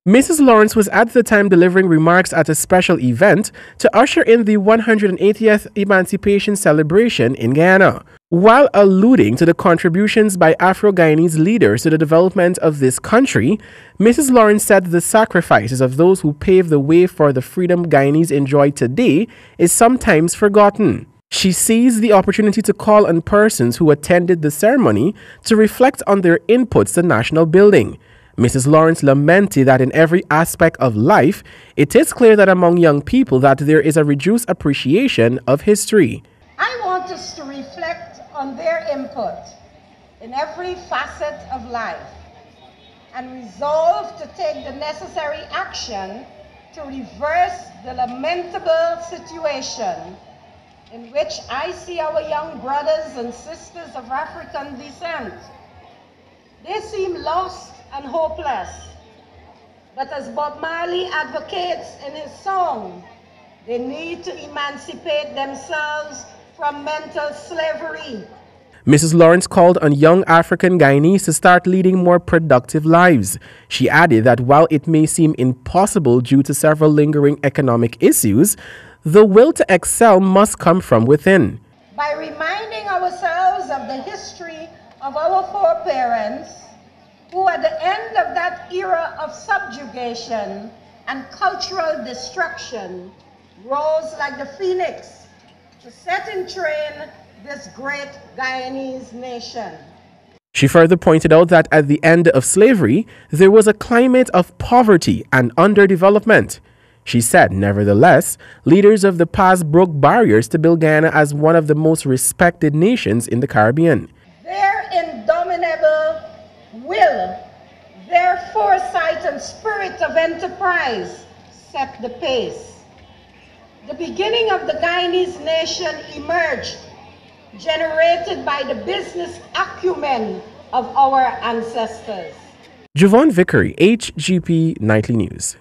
Mrs. Lawrence was at the time delivering remarks at a special event to usher in the 180th Emancipation celebration in Guyana. While alluding to the contributions by Afro-Guyanese leaders to the development of this country, Mrs. Lawrence said the sacrifices of those who paved the way for the freedom Guyanese enjoy today is sometimes forgotten. She seized the opportunity to call on persons who attended the ceremony to reflect on their inputs to national building. Mrs. Lawrence lamented that in every aspect of life, it is clear that among young people that there is a reduced appreciation of history. I want us to reflect on their input in every facet of life and resolve to take the necessary action to reverse the lamentable situation in which I see our young brothers and sisters of African descent. They seem lost and hopeless, but as Bob Marley advocates in his song, they need to emancipate themselves from mental slavery. Mrs. Lawrence called on young African Guyanese to start leading more productive lives. She added that while it may seem impossible due to several lingering economic issues, the will to excel must come from within. By reminding ourselves of the history of our foreparents, who at the end of that era of subjugation and cultural destruction rose like the phoenix to set in train this great Guyanese nation. She further pointed out that at the end of slavery, there was a climate of poverty and underdevelopment. She said, nevertheless, leaders of the past broke barriers to build Guyana as one of the most respected nations in the Caribbean. Their indomitable will, their foresight and spirit of enterprise set the pace. The beginning of the Guyanese nation emerged, generated by the business acumen of our ancestors. Javon Vickery, HGP Nightly News.